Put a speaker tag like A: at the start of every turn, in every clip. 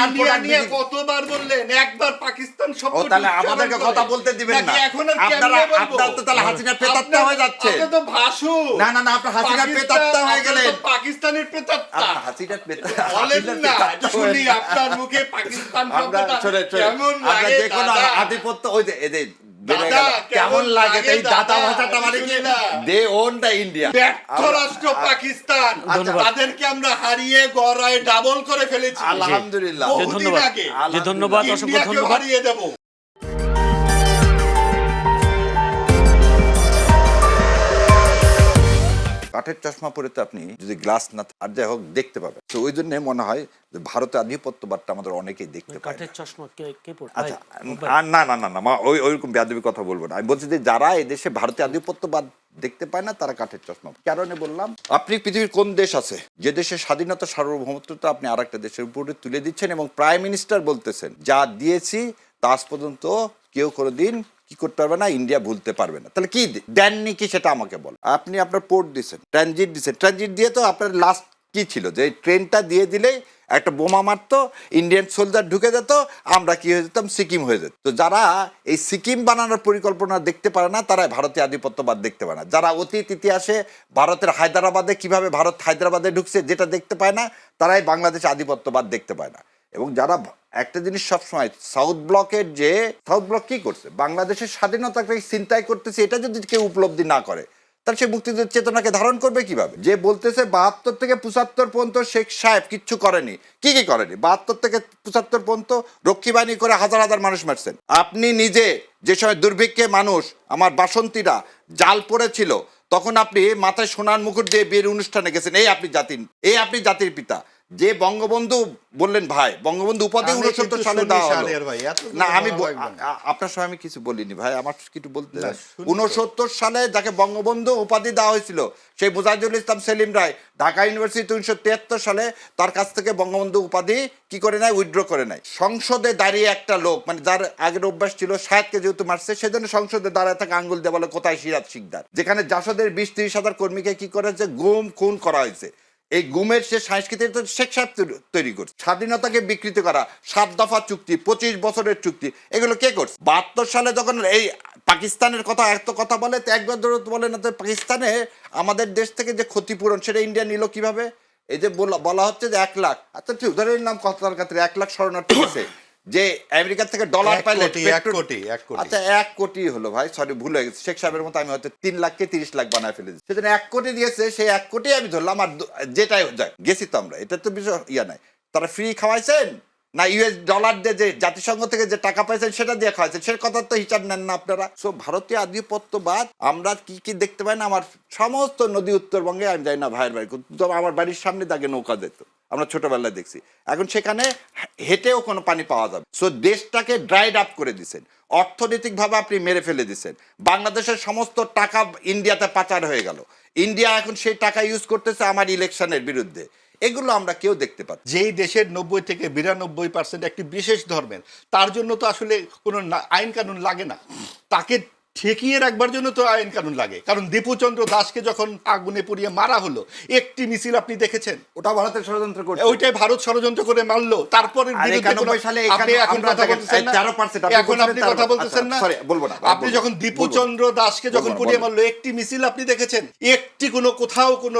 A: আর product
B: নিয়ে কতবার বললেন, একবার পাকিস্তান শব্দ।
A: ও তাহলে আমাদেরকে কথা বলতে দিবেন না।
B: এখন আর
A: আপনারা
B: কেমনে বলবো?
A: আপনারা তো তাহলে হাসিনা প্রেতাত্মা হয়ে যাচ্ছে।
B: আপনি তো ভাসু।
A: না না না, আপনি হাসিনা প্রেতাত্মা হয়ে গেলেন।
B: পাকিস্তানের প্রেতাত্মা
A: আপনি হাসিনা প্রেতাত্মা
B: বলেন না, শুনি আপনার মুখে পাকিস্তান
A: আমরা
B: শব্দটা
A: চলে
B: কেমন
A: আমরা
B: লাগে
A: যে কোনো
B: দাদা?
A: আধিপত্য ওই যে এদের বেড়ে
B: দাদা,
A: গেল। কেমন লাগে এই দাদা
B: দাদা?
A: ভাষাটা মানে কি?
B: শুনি না।
A: দে ওন দা ইন্ডিয়া।
B: ব্যর্থ রাষ্ট্র পাকিস্তান, তাদেরকে আমরা হারিয়ে গড়ায় ডাবল করে ফেলেছি।
A: আলহামদুলিল্লাহ।
B: বহুদিন
C: ধন্যবাদ।
B: আগে
C: ধন্যবাদ, অসংখ্য
B: ইন্ডিয়াকেও
C: ধন্যবাদ।
B: হারিয়ে দেবো।
A: কাঠের চশমা পরে তো আপনি যদি গ্লাস না আর যাই হোক দেখতে পাবেন, তো ওই জন্য মনে হয় যে ভারতের আধিপত্যবাদটা আমাদের অনেকেই দেখতে পায়
C: কাঠের
A: না।
C: চশমা কে পড়ে?
A: আচ্ছা আর না না না না মা, ওইরকম বেয়াদবি কথা বলবো না। আমি বলছি যে যারা এই দেশে ভারতীয় আধিপত্যবাদ দেখতে পায় না তারা কাঠের চশমা। কারণে বললাম, আপনি পৃথিবীর কোন দেশ আছে যে দেশের স্বাধীনতা সার্বভৌমত্বটা আপনি আর একটা দেশের উপরে তুলে দিচ্ছেন এবং প্রাইম মিনিস্টার বলতেছেন যা দিয়েছি তা আজ পর্যন্ত কেউ কোনোদিন কি করতে পারবে না, ইন্ডিয়া ভুলতে পারবে না। তাহলে কি দেননি কি সেটা আমাকে বল। আপনি আপনার পোর্ট দিচ্ছেন, ট্রানজিট দিচ্ছেন, ট্রানজিট দিয়ে তো আপনার লাস্ট কি ছিল যে ট্রেনটা দিয়ে দিলেই একটা বোমা মারতো, ইন্ডিয়ান সোলজার ঢুকে যেত, আমরা কি হয়ে যেতাম, সিকিম হয়ে যেত। তো যারা এই সিকিম বানানোর পরিকল্পনা দেখতে পারে না তারা ভারতীয় আধিপত্যবাদ দেখতে পায় না। যারা অতীত ইতিহাসে ভারতের হায়দ্রাবাদে কিভাবে ভারত হায়দ্রাবাদে ঢুকছে যেটা দেখতে পায় না, তারাই বাংলাদেশে আধিপত্যবাদ দেখতে পায় না। এবং যারা একটা জিনিস সবসময় সাউথ ব্লকের যে সাউথ ব্লক কি করছে, বাংলাদেশের স্বাধীনতাকে চিন্তাই করতেছে, এটা যদি কেউ উপলব্ধি না করে তাহলে সে মুক্তিযুদ্ধের চেতনাকে ধারণ করবে কিভাবে? যে বলতেছে 72 থেকে 75 পর্যন্ত শেখ সাহেব কিচ্ছু করেনি, কি করেনি? 72 থেকে 75 পর্যন্ত রক্ষী বাহিনী করে হাজার হাজার মানুষ মারছেন। আপনি নিজে যে সময় দুর্ভিক্ষে মানুষ, আমার বাসন্তীরা জাল পড়েছিল, তখন আপনি মাথায় সোনার মুকুট দিয়ে বিয়ের অনুষ্ঠানে গেছেন। এই আপনি জাতির পিতা। যে বঙ্গবন্ধু বললেন ভাই, বঙ্গবন্ধু উপাধি 69 সালে দেওয়া হলো না। আমি আপনার সময় আমি কিছু বলিনি ভাই, আমার কিছু বলতে 69 সালে যাকে বঙ্গবন্ধু উপাধি দেওয়া হয়েছিল সেই মুজাহিদুল ইসলাম সেলিম রায় ঢাকা ইউনিভার্সিটি 1973 সালে তার কাছ থেকে বঙ্গবন্ধু উপাধি কি করে নেয়, উইথড্র করে নেয়। সংসদে দাঁড়িয়ে একটা লোক, মানে যার আগের অভ্যাস ছিল শাহেদকে যেহেতু মারছে সেজন্য সংসদে দাঁড়ায় থাকে আঙ্গুল দিয়ে বলে কোথায় সিরাজ শিকদার, যেখানে জাসদের 20-30 হাজার কর্মীকে কি করেছে, গুম খুন করা হয়েছে। এই গুমের সে সংস্কৃতি তো শেখ সাহেব তৈরি করছে। স্বাধীনতাকে বিকৃত করা, 7 দফা চুক্তি, 25 বছরের চুক্তি, এগুলো কে করছে? 72 সালে যখন এই পাকিস্তানের কথা এত কথা বলে, তো একবার ধরে বলে না তো পাকিস্তানে আমাদের দেশ থেকে যে ক্ষতিপূরণ সেটা ইন্ডিয়া নিল কিভাবে? এই যে বলা হচ্ছে যে 1 লাখ, আচ্ছা ঠিক ধরে নিলাম কথার ক্ষেত্রে 1 লাখ শরণার্থী আছে, যে আমেরিকা থেকে ডলার পাইলে
B: 1 কোটি।
A: আচ্ছা 1 কোটি হলো ভাই, সরি ভুল হয়ে গেছে। শেখ সাহেবের মতো আমি হয়তো 3 লাখকে 30 লাখ বানায় ফেলেছি। সেজন্য 1 কোটি দিয়েছে, সেই 1 কোটি আমি ধরলাম। আর যেটাই যাক গেছি তো আমরা, এটা তো বিষয় নাই। তারা ফ্রি খাওয়াইছেন না ইউএস ডলার দিয়ে যে জাতিসংঘ থেকে যে টাকা পাইছেন সেটা দিয়ে খাওয়াইছেন, সে কথা তো হিসাব নেন না আপনারা। সো ভারতীয় আধিপত্যবাদ আমরা কি দেখতে পাই না? আমার সমস্ত নদী উত্তরবঙ্গে আমি যাই না ভাইয়ের বাড়ি, আমার বাড়ির সামনে দাগে নৌকা যেত, আমরা ছোটবেলায় দেখছি। এখন সেখানে হেঁটেও কোনো পানি পাওয়া যাবে। সো দেশটাকে ড্রাইড আপ করে দিচ্ছেন, অর্থনৈতিকভাবে আপনি মেরে ফেলে দিচ্ছেন। বাংলাদেশের সমস্ত টাকা ইন্ডিয়াতে পাচার হয়ে গেল, ইন্ডিয়া এখন সেই টাকা ইউজ করতেছে আমার ইলেকশনের বিরুদ্ধে। এগুলো আমরা কেউ দেখতে পাচ্ছি।
B: যেই দেশের 90 থেকে 92% একটি বিশেষ ধর্মের, তার জন্য তো আসলে কোনো আইন কানুন লাগে না। তাকে ঠেকিয়ে রাখবার জন্য তো আইন কানুন লাগে। কারণ দীপুচন্দ্র দাসকে যখন আগুনে পুড়িয়ে মারা হলো, একটি মিছিল আপনি দেখেছেন?
A: ওটা ভারতের ষড়যন্ত্র করছে,
B: ওইটাই ভারত ষড়যন্ত্র করে মারলো। তারপরে আপনি এখন কথা বলতেছেন না, এখন আপনি কথা বলতেছেন না। আপনি যখন দীপুচন্দ্র দাসকে যখন পুড়িয়ে মারলো, একটি মিছিল আপনি দেখেছেন? একটি কোনো কোথাও কোনো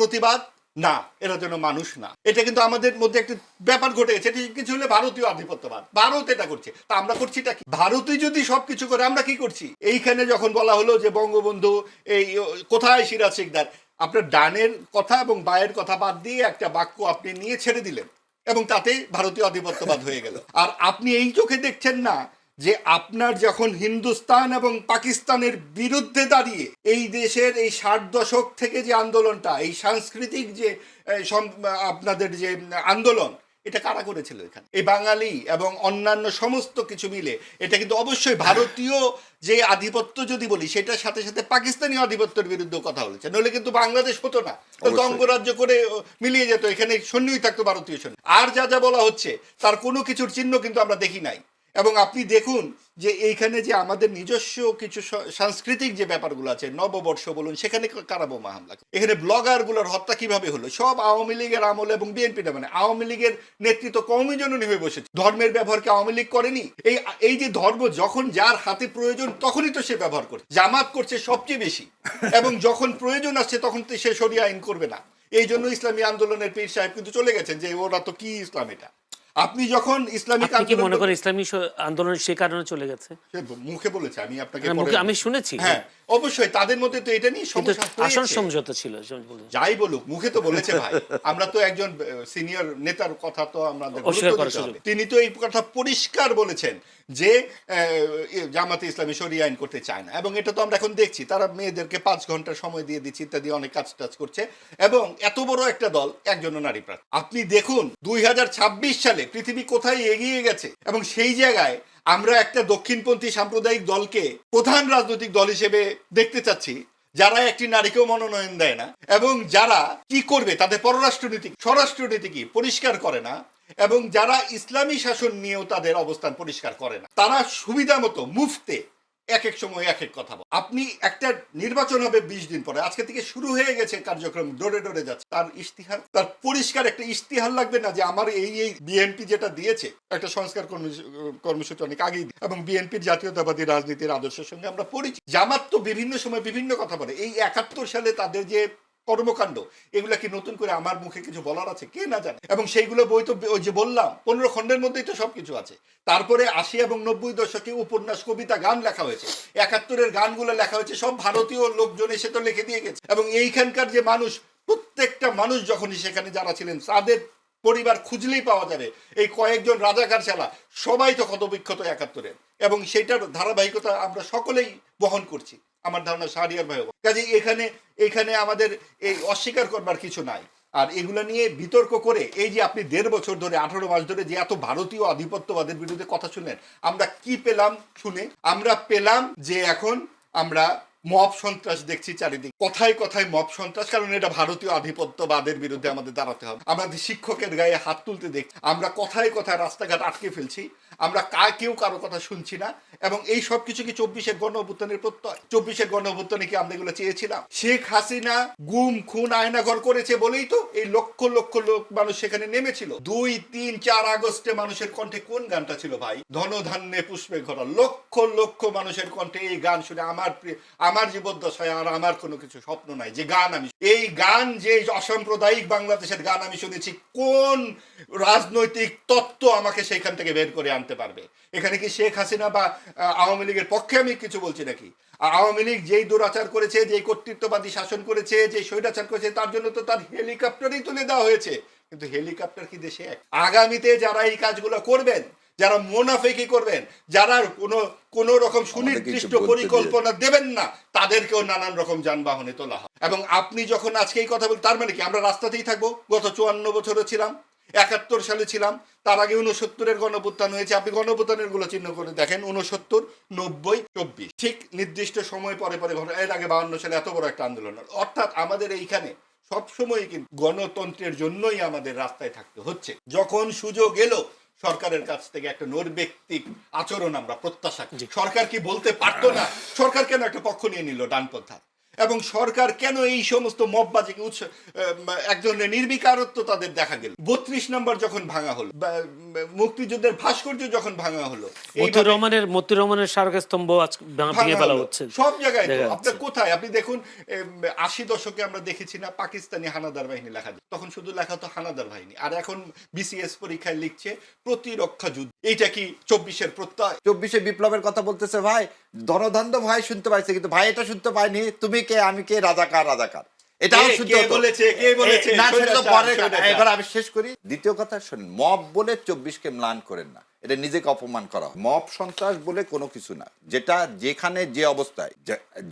B: প্রতিবাদ না, এরা যেন মানুষ না। এটা কিন্তু আমাদের মধ্যে একটা ব্যাপার ঘটে গেছে। কিছু হলে ভারতীয় আধিপত্যবাদ, ভারত এটা করছে, তা আমরা করছিটা কি? ভারতই যদি সবকিছু করে, আমরা কি করছি? এইখানে যখন বলা হলো যে বঙ্গবন্ধু এই কোথায় সিরাজ শিকদার, আপনার ডানের কথা এবং বায়ের কথা বাদ দিয়ে একটা বাক্য আপনি নিয়ে ছেড়ে দিলেন এবং তাতেই ভারতীয় আধিপত্যবাদ হয়ে গেল। আর আপনি এই চোখে দেখছেন না যে আপনার যখন হিন্দুস্তান এবং পাকিস্তানের বিরুদ্ধে দাঁড়িয়ে এই দেশের এই 60 দশক থেকে যে আন্দোলনটা, এই সাংস্কৃতিক যে আপনাদের যে আন্দোলন, এটা কারা করেছিল? এখানে এই বাঙালি এবং অন্যান্য সমস্ত কিছু মিলে এটা কিন্তু অবশ্যই ভারতীয় যে আধিপত্য যদি বলি, সেটার সাথে সাথে পাকিস্তানি আধিপত্যের বিরুদ্ধে কথা বলেছে। নইলে কিন্তু বাংলাদেশ হতো না, অঙ্গরাজ্য করে মিলিয়ে যেত, এখানে সৈন্যই থাকতো, ভারতীয় সৈন্য। আর যা যা বলা হচ্ছে তার কোনো কিছুর চিহ্ন কিন্তু আমরা দেখি নাই। এবং আপনি দেখুন যে এইখানে যে আমাদের নিজস্ব কিছু সাংস্কৃতিক যে ব্যাপারগুলো আছে, নববর্ষ বলুন, সেখানে কারা বোমা হামলা, এখানে ব্লগারগুলোর হত্যা কিভাবে হলো, সব আওয়ামী লীগের আমলে এবং বিএনপিটা, মানে আওয়ামী লীগের নেতৃত্ব কওমি জননী হয়ে বসেছে। ধর্মের ব্যবহারকে আওয়ামী লীগ করেনি? এই যে ধর্ম যখন যার হাতে প্রয়োজন তখনই তো সে ব্যবহার করছে। জামাত করছে সবচেয়ে বেশি, এবং যখন প্রয়োজন আসছে তখন তো সে শরিয়া আইন করবে না। এই জন্য ইসলামী আন্দোলনের পীর সাহেব কিন্তু চলে গেছেন যে ওরা তো কি ইসলাম এটা। আপনি যখন ইসলামিক
C: আন্দোলন মনে করেন ইসলামী আন্দোলন সে কারণে চলে গেছে,
B: মুখে বলেছে, আমি আপনাকে
C: আমি শুনেছি।
B: হ্যাঁ অবশ্যই তাদের মধ্যে তো এটা নিয়ে সমস্যা
C: আসল সমঝোতা ছিল,
B: যাই বলুক মুখে তো বলেছে ভাই। আমরা তো একজন সিনিয়র নেতার কথা তো আমরা তিনি তো এই কথা পরিষ্কার বলেছেন যে জামাতে ইসলামী শরিয়া আইন করতে চায় না, এবং এটা তো আমরা এখন দেখছি তারা মেয়েদেরকে 5 ঘন্টা সময় দিয়ে দিচ্ছে ইত্যাদি অনেক কাজ টাজ করছে, এবং এত বড় একটা দল একজন নারী প্রার্থী। আপনি দেখুন 2026 সালে পৃথিবী কোথায় এগিয়ে গেছে, এবং সেই জায়গায় আমরা একটা দক্ষিণপন্থী সাম্প্রদায়িক দলকে প্রধান রাজনৈতিক দল হিসেবে দেখতে চাচ্ছি, যারা একটি নারীকেও মনোনয়ন দেয় না, এবং যারা কি করবে তাদের পররাষ্ট্রনীতি স্বরাষ্ট্রনীতি কি পরিষ্কার করে না, এবং যারা ইসলামী শাসন নিয়েও তাদের অবস্থান পরিষ্কার করে না। তারা সুবিধা মতো মুফতে এক এক সময় এক এক কথা বলে। আপনি একটা নির্বাচন হবে 20 দিন পরে, আজকে থেকে শুরু হয়ে গেছে কার্যক্রম, ডোরে ডোরে যাচ্ছে। তার ইশতিহার, তার পরিষ্কার একটা ইশতিহার লাগবে না যে আমার এই বিএনপি যেটা দিয়েছে একটা সংস্কার কর্মসূচি অনেক আগেই, এবং বিএনপির জাতীয়তাবাদী রাজনীতির আদর্শের সঙ্গে আমরা পরিচিত। জামাত তো বিভিন্ন সময় বিভিন্ন কথা বলে। এই 71 সালে তাদের যে কর্মকাণ্ড, এগুলা কি নতুন করে আমার মুখে কিছু বলার আছে? কে না জানে। এবং সেইগুলো বই তো ওই যে বললাম 15 খণ্ডের মধ্যেই তো সবকিছু আছে। তারপরে 80 এবং 90 দশকে উপন্যাস, কবিতা, গান লেখা হয়েছে। 71-এর গানগুলো লেখা হয়েছে, সব ভারতীয় লোকজন এসে তো লিখে দিয়ে গেছে। এবং এইখানকার যে মানুষ, প্রত্যেকটা মানুষ যখনই সেখানে যারা ছিলেন তাদের পরিবার খুঁজলেই পাওয়া যাবে। এই কয়েকজন রাজাকার ছাড়া সবাই তো ক্ষতবিক্ষত 71-এর, এবং সেইটার ধারাবাহিকতা আমরা সকলেই বহন করছি। আমার ধারণা শাহরিয়ার ভাই, কাজে এখানে আমাদের এই অস্বীকার করবার কিছু নাই। আর এগুলা নিয়ে বিতর্ক করে এই যে আপনি 1.5 বছর ধরে 18 মাস ধরে যে এত ভারতীয় আধিপত্যবাদের বিরুদ্ধে কথা শুনলেন, আমরা কি পেলাম শুনে? আমরা পেলাম যে এখন আমরা মব সন্ত্রাস দেখছি চারিদিকে, কথায় কথায় মব সন্ত্রাস, কারণ এটা ভারতীয় আধিপত্যবাদের বিরুদ্ধে আমাদের দাঁড়াতে হবে। আমাদের শিক্ষকের গায়ে হাত তুলতে দেখছি, আমরা কথায় কথায় রাস্তাঘাট আটকে ফেলছি, আমরা কেউ কারো কথা শুনছি না। এবং এই সব কিছু কি 24-এর গণ অভ্যুত্থানের প্রত্যয়? 24-এর গণ অভ্যুত্থানে কি আমরা এগুলো চেয়েছিলাম? শেখ হাসিনা গুম খুন আয়নাঘর করেছে বলেই তো এই লক্ষ লক্ষ লোক মানুষ সেখানে নেমেছিল। 2, 3, 4 আগস্টে মানুষের কণ্ঠে কোন গানটা ছিল ভাই? ধনধান্যে পুষ্পে ভরা। লক্ষ লক্ষ মানুষের কণ্ঠে এই গান শুনে আমার জীবদ্দশায় আর আমার কোনো কিছু স্বপ্ন নাই যে গান আমি, এই গান যে অসাম্প্রদায়িক বাংলাদেশের গান আমি শুনেছি, কোন রাজনৈতিক তত্ত্ব আমাকে সেইখান থেকে বের করে আনতে পারবে? এখানে কি শেখ হাসিনা বা আওয়ামী লীগের পক্ষে আমি কিছু বলছি নাকি? আওয়ামী লীগ যেই দুরাচার করেছে, যেই কর্তৃত্ববাদী শাসন করেছে, যে স্বৈরাচার করেছে, তার জন্য তো তার হেলিকপ্টারই তুলে দেওয়া হয়েছে। কিন্তু হেলিকপ্টার কি দেশে আগামীতে যারা এই কাজগুলো করবেন, যারা মুনাফিকি করবেন, যারা কোনো রকম সুনির্দিষ্ট পরিকল্পনা দেবেন না, তাদেরকেও নানান রকম যানবাহনে তোলা হয়। এবং আপনি যখন আজকে এই কথা বলেন, তার মানে কি আমরা রাস্তাতেই থাকবো? গত 54 বছরও ছিলাম, 71 সালে ছিলাম, তার আগে 69-এর গণঅভ্যুত্থান হয়েছে। আপনি গণঅভ্যুত্থানের গুলো চিহ্ন করে দেখেন, 69, 90, 24, ঠিক নির্দিষ্ট সময় পরে পরে ঘটনা। এর আগে 52 সালে এত বড় একটা আন্দোলন। অর্থাৎ আমাদের এইখানে সবসময় কিন্তু গণতন্ত্রের জন্যই আমাদের রাস্তায় থাকতে হচ্ছে। যখন সুযোগ এলো সরকারের কাছ থেকে একটা নৈর্ব্যক্তিক আচরণ আমরা প্রত্যাশা করি। সরকার কি বলতে পারতো না? সরকার কেন একটা পক্ষ নিয়ে নিল ডানপন্থা? এবং সরকার কেন এই সমস্ত মববাজিকে এক ধরনের নির্বিকারত্ব তাদের দেখা গেল? 32 নম্বর যখন ভাঙা হলো, মুক্তিযুদ্ধের ভাস্কর্য যখন ভাঙা হলো,
C: মতিউর রহমানের স্মারকস্তম্ভ ভেঙে ফেলা হচ্ছে
B: সব জায়গায়। আপনার কোথায়? আপনি দেখুন 80 দশকে আমরা দেখেছি না পাকিস্তানি হানাদার বাহিনী লেখা, তখন শুধু লেখা হতো হানাদার বাহিনী, আর এখন বিসিএস পরীক্ষায় লিখছে প্রতিরক্ষা যুদ্ধ। এইটা কি 24-এর প্রত্যয়?
A: 24-এ বিপ্লবের কথা বলতেছে ভাই, ধনধান্য ভাই শুনতে পাইছে, কিন্তু ভাই এটা শুনতে পাইনি তুমি কে আমি কে, রাজাকার রাজাকার। এটাও শুনতে
B: বলেছে, কে বলেছে?
A: এবার আমি শেষ করি। দ্বিতীয় কথা শুনুন, মব বলে 24-কে ম্লান করেন না, এটা নিজেকে অপমান করা। মব সন্ত্রাস বলে কোনো কিছু না, যেটা যেখানে যে অবস্থায়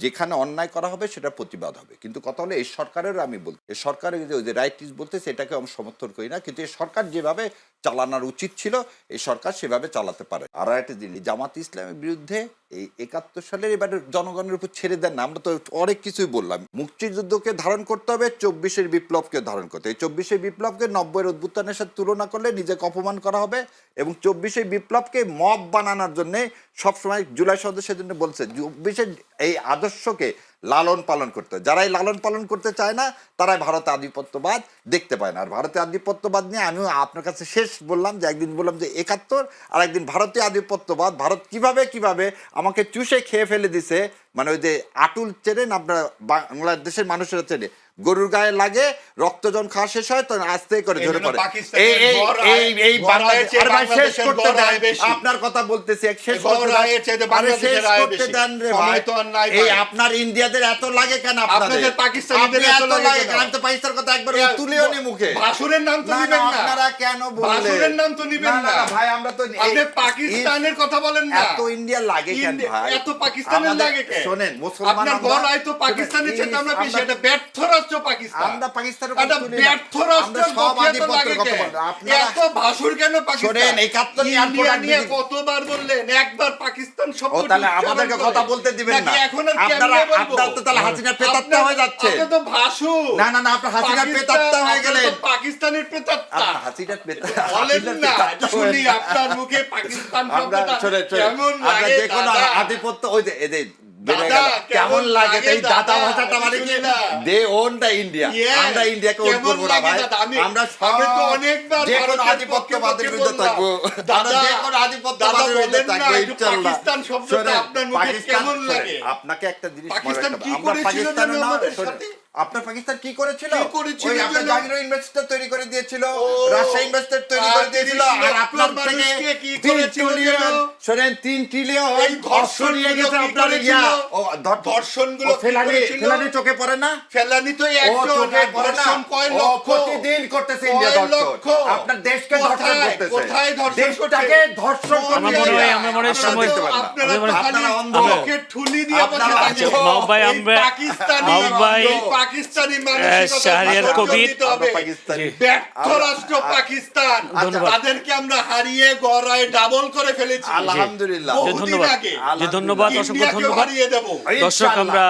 A: যেখানে অন্যায় করা হবে সেটা প্রতিবাদ হবে। কিন্তু কথা হলো এই সরকারেরও আমি বলছি, এই সরকারের যে রাইটিস বলতেছে এটাকে আমি সমর্থন করি না, কিন্তু এই সরকার যেভাবে চালানোর উচিত ছিল এই সরকার সেভাবে চালাতে পারে। আর একটা জিনিস, জামাত ইসলামের বিরুদ্ধে এই 71 সালের এবারে জনগণের উপর ছেড়ে দেন না, আমরা তো অনেক কিছুই বললাম। মুক্তিযুদ্ধকে ধারণ করতে হবে, 24-এর বিপ্লবকে ধারণ করতে হবে। এই 24-এর বিপ্লবকে 90-এর অভ্যুত্থানের সাথে তুলনা করলে নিজেকে অপমান করা হবে, এবং 24-এর বিপ্লবকে মব বানানোর জন্য সবসময় জুলাই সদস্যের জন্য বলছে 24-এর এই আদর্শকে লালন পালন করতে হয়। যারাই লালন পালন করতে চায় না তারাই ভারতে আধিপত্যবাদ দেখতে পায় না। আর ভারতীয় আধিপত্যবাদ নিয়ে আমিও আপনার কাছে শেষ বললাম যে একদিন বললাম যে 71, আর একদিন ভারতীয় আধিপত্যবাদ, ভারত কিভাবে আমাকে চুষে খেয়ে ফেলে দিছে, মানে ওই যে আটুল চেনেন আপনার, বাংলাদেশের মানুষেরা চেনে, গরুর গায়ে লাগে রক্ত যখন খাওয়া শেষ হয় তখন আস্তে করে ঝরে পড়ে। এই বাংলাদেশ শেষ করতে দেন, আপনার কথা বলতেছি, শেষ করতে দেন রে ভাই। এই আপনার ইন্ডিয়াদের এত লাগে কেন? আপনাদের পাকিস্তানিদের এত লাগে কেন? আমি তো পাকিস্তানের কথা একবার তুলিও নি মুখে।
B: ভাসুরের নাম তো নিবেন না
A: আপনারা, কেন বললেন?
B: ভাসুরের নাম তো নিবেন না
A: ভাই, আমরা তো
B: আপনি পাকিস্তানের কথা বলেন না।
A: এত ইন্ডিয়া লাগে কেন ভাই?
B: এত পাকিস্তানের লাগে কেন?
A: শুনেন, মুসলমান
B: আপনার বড় আইতো পাকিস্তানের চেয়ে আমরা বেশি, এটা ব্যর্থ রাষ্ট্র পাকিস্তান।
A: আমরা পাকিস্তানের
B: কথা তুলি না, ব্যর্থ রাষ্ট্র, সব আধিপত্যের কথা বলেন আপনারা। এত ভাসুর কেন পাকিস্তান?
A: শুনেন, এই 71
B: ইন্ডিয়া নিয়ে কতবার বললেন, একবার পাকিস্তান শব্দ।
A: ও তাহলে আমাদেরকে কথা বলতে দিবেন না? আপনারা তো তাহলে হাসিনার প্রেতাত্মা হয়ে যাচ্ছে।
B: আপনি তো ভাসু।
A: না, আপনার হাসিনার প্রেতাত্মা হয়ে গেলেন।
B: পাকিস্তানের প্রেতাত্মা।
A: হাসিনার প্রেতাত্মা
B: বলেন না, শুনি আপনার মুখে পাকিস্তান শব্দটা কেমন লাগে?
A: আমরা যে কোনো আধিপত্য, ওই যে এদের কেমন লাগে এই দাদা ভাষাটা, মানে কি দে ওন দা ইন্ডিয়া, আমরা ইন্ডিয়াকে ওন করব না ভাই। আমরা তো অনেকবার যে কোনো আধিপত্যবাদের বিরুদ্ধে থাকবো, আমরা যে কোনো আধিপত্যবাদের বিরুদ্ধে থাকবো ইনশাআল্লাহ।
B: পাকিস্তান শব্দটা আপনার মুখে কেমন লাগে?
A: আপনাকে একটা জিনিস
B: পাকিস্তান কি
A: আমরা
B: করেছিল
A: পাকিস্তানের
B: জানেন
A: নাম
B: আমাদের
A: শুনেন।
B: সাথে?
A: আপনার পাকিস্তান কি করেছিল?
B: করেছিল
A: ওই আপনার
B: যেন-
A: জাগির ইনভেস্টর তৈরি করে দিয়েছিল, রাজশাহী ইনভেস্টর তৈরি করে দিয়েছিল, আর আপনার থেকে
B: মানুষকে কি
A: 3
B: করেছিল
A: ট্রিলিয়ন,
B: যেন?
A: শুনেন 3 ট্রিলিয়ন
B: এই ধর্ষণ
A: নিয়ে গেছে
B: কি
A: আপনার
B: করেছিল?
A: ইয়া। ও
B: ধর্ষণগুলো কি করেছিল?
A: ফেলানি চোখে পড়ে না?
B: ফেলানি তো
A: ও
B: একজন,
A: চোখে পড়ে না?
B: ধর্ষণ কয়
A: ও
B: লক্ষ?
A: প্রতিদিন করতেছে ইন্ডিয়া
B: কয়
A: ধর্ষণ।
B: লক্ষ?
A: আপনার দেশকে ধর্ষণ
B: কোথায়?
A: করতেছে,
B: কোথায় ধর্ষণ
A: দেশটাকে
B: করছে?
A: ধর্ষণ করতেছে।
C: আমরা মনে হয়
A: আপনারা
C: সময়-
A: দেখতে পারেন না।
B: আপনারা তো
A: আপনারা
B: খালি
A: অন্ধ।
B: মুখে ঠুলি দিয়ে বসে
A: আপনারা
B: থাকেন।
A: অন্ধ।
C: মাহবুব ভাই,
B: এই
C: আমরা-
B: পাকিস্তানি
C: মাহবুব ভাই,
B: এই পাকিস্তানি মানসিকতা
C: শাহরিয়ার
B: বর্জন
C: কবির,
B: দিতে হবে।
A: আমরা পাকিস্তানি।
B: ব্যর্থ রাষ্ট্র পাকিস্তান, তাদেরকে আমরা হারিয়ে গড়ায় ডাবল করে ফেলেছি
A: আলহামদুলিল্লাহ।
B: বহুদিন
C: ধন্যবাদ।
B: আগে।
C: ধন্যবাদ, অসংখ্য
B: ইন্ডিয়াকেও
C: ধন্যবাদ।
B: হারিয়ে দেবো।
C: দর্শক,
A: ইনশাআল্লাহ।
C: আমরা